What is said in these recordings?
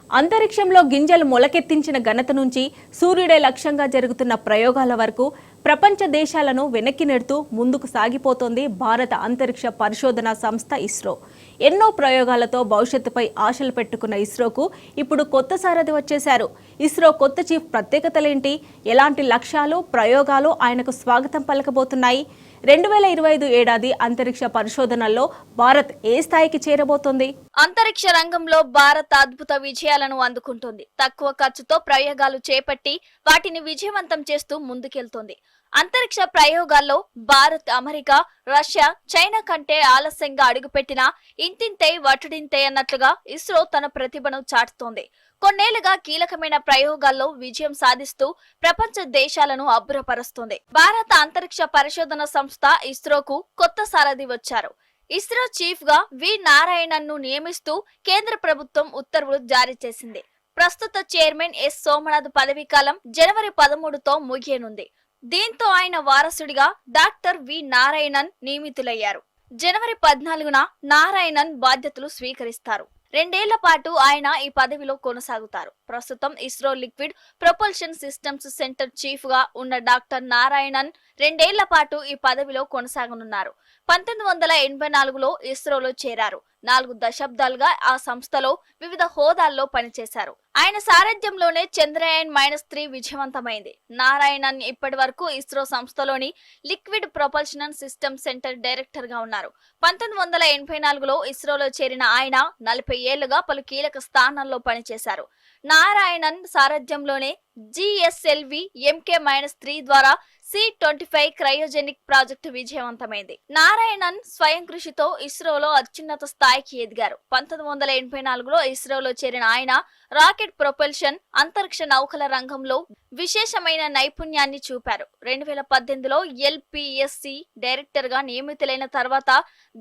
అంతరిక్షంలో గింజలు మొలకెత్తించిన ఘనత నుంచి సూర్యుడే లక్ష్యంగా జరుగుతున్న ప్రయోగాల వరకు ప్రపంచ దేశాలను వెనక్కి నెడుతూ ముందుకు సాగిపోతోంది భారత అంతరిక్ష పరిశోధనా సంస్థ ఇస్రో. ఎన్నో ప్రయోగాలతో భవిష్యత్తుపై ఆశలు పెట్టుకున్న ఇస్రోకు ఇప్పుడు కొత్త సారథి వచ్చేశారు. ఇస్రో కొత్త చీఫ్ ప్రత్యేకతలేంటి, ఎలాంటి లక్ష్యాలు ప్రయోగాలు ఆయనకు స్వాగతం పలకబోతున్నాయి? 2025 ఏడాది అంతరిక్ష పరిశోధనల్లో భారత్ ఏ స్థాయికి చేరబోతోంది? అంతరిక్ష రంగంలో భారత్ అద్భుత విజయాలను అందుకుంటుంది. తక్కువ ఖర్చుతో ప్రయోగాలు చేపట్టి వాటిని విజయవంతం చేస్తూ ముందుకెళ్తోంది. అంతరిక్ష ప్రయోగాల్లో భారత్, అమెరికా, రష్యా, చైనా కంటే ఆలస్యంగా అడుగుపెట్టినా ఇంతింతే వటుడింతే అన్నట్లుగా ఇస్రో తన ప్రతిభను చాటుతోంది. కొన్నేళ్లుగా కీలకమైన ప్రయోగాల్లో విజయం సాధిస్తూ ప్రపంచ దేశాలను అబ్బురపరుస్తోంది. భారత అంతరిక్ష పరిశోధన సంస్థ ఇస్రోకు కొత్త సారథి వచ్చారు. ఇస్రో చీఫ్ గా వి నారాయణన్ ను నియమిస్తూ కేంద్ర ప్రభుత్వం ఉత్తర్వులు జారీ చేసింది. ప్రస్తుత చైర్మన్ ఎస్ సోమనాథ్ పదవీ కాలం జనవరి 13తో ముగియనుంది. దీంతో ఆయన వారసుడిగా డాక్టర్ వి నారాయణన్ నియమితులయ్యారు. జనవరి 14న నారాయణన్ బాధ్యతలు స్వీకరిస్తారు. 2 ఏళ్ల పాటు ఆయన ఈ పదవిలో కొనసాగుతారు. ప్రస్తుతం ISRO liquid propulsion systems centre chief గా ఉన్న డాక్టర్ నారాయణన్ 2 ఏళ్ల పాటు ఈ పదవిలో కొనసాగనున్నారు. 1984లో ఇస్రోలో చేరారు. 4 దశాబ్దాలుగా ఆ సంస్థలో వివిధ హోదాల్లో పనిచేశారు. ఆయన సారథ్యంలోనే చంద్రయాన్-3 విజయవంతమైంది. నారాయణన్ ఇప్పటి వరకు ఇస్రో సంస్థలోని liquid propulsion system centre director గా ఉన్నారు. 1984లో ఇస్రోలో చేరిన ఆయన 40 ఏళ్లుగా పలు కీలక స్థానాల్లో పనిచేశారు. నారాయణన్ సారథ్యంలోనే GSLV MK-3 ద్వారా C-25 క్రయోజెనిక్ ప్రాజెక్టు విజయవంతమైంది. నారాయణన్ స్వయం కృషితో ఇస్రోలో అత్యున్నత స్థాయికి ఎదిగారు. 1984లో ఇస్రోలో చేరిన ఆయన రాకెట్ ప్రొపల్షన్, అంతరిక్ష నౌకల రంగంలో విశేషమైన నైపుణ్యాన్ని చూపారు. 2018లో LPSC డైరెక్టర్ గా నియమితులైన తర్వాత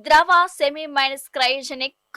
ద్రవ సెమీ-మైనస్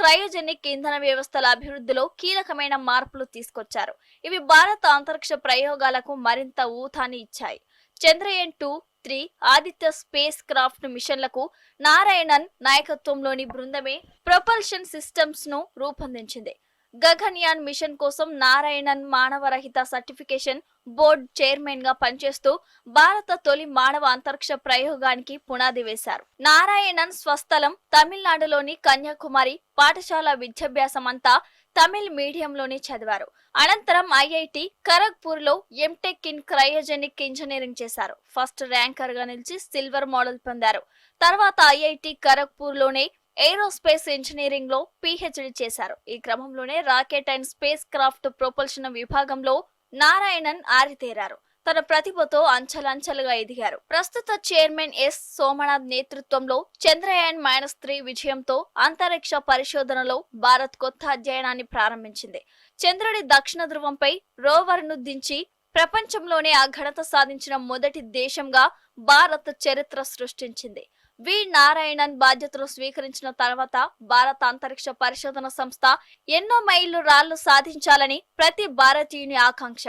క్రయోజెనిక్ ఇంధన వ్యవస్థల అభివృద్ధిలో కీలకమైన మార్పులు తీసుకొచ్చారు. ఇవి భారత అంతరిక్ష ప్రయోగాలకు మరింత ఊతాన్ని ఇచ్చాయి. చంద్రయాన్-2, 3 ఆదిత్య స్పేస్ క్రాఫ్ట్ మిషన్లకు నారాయణన్ నాయకత్వంలోని బృందమే ప్రొపల్షన్ సిస్టమ్స్ ను రూపొందించింది. గగన్యాన్ మిషన్ కోసం నారాయణన్ మానవరహిత సర్టిఫికేషన్ బోర్డు చైర్మన్ గా పనిచేస్తూ భారత తొలి మానవ అంతరిక్ష ప్రయోగానికి పునాది వేశారు. నారాయణన్ స్వస్థలం తమిళనాడులోని కన్యాకుమారి. పాఠశాల విద్యాభ్యాసం అంతా తమిళ్ మీడియంలోనే చదివారు. అనంతరం IIT ఖరగ్పూర్ లో ఎంటెక్ ఇన్ క్రయోజెనిక్ ఇంజనీరింగ్ చేశారు. ఫస్ట్ ర్యాంకర్ గా నిలిచి సిల్వర్ మోడల్ పొందారు. తర్వాత IIT ఖరగ్పూర్ లోనే ఏరోస్పేస్ ఇంజనీరింగ్ లో PhD చేశారు. ఈ క్రమంలోనే rocket and space craft propulsion విభాగంలో నారాయణన్ ఆరితేరారు. తన ప్రతిభతో అంచెలంచెలుగా ఎదిగారు. ప్రస్తుత చైర్మన్ ఎస్ సోమనాథ్ నేతృత్వంలో చంద్రయాన్-3 విజయంతో అంతరిక్ష పరిశోధనలో భారత్ కొత్త అధ్యయనాన్ని ప్రారంభించింది. చంద్రుడి దక్షిణ ధ్రువంపై రోవర్ ను దించి ప్రపంచంలోనే ఆ ఘనత సాధించిన మొదటి దేశంగా భారత్ చరిత్ర సృష్టించింది. వి నారాయణన్ బాధ్యతలు స్వీకరించిన తర్వాత భారత అంతరిక్ష పరిశోధన సంస్థ ఎన్నో మైళ్ళు రాళ్లు సాధించాలని ప్రతి భారతీయుని ఆకాంక్ష.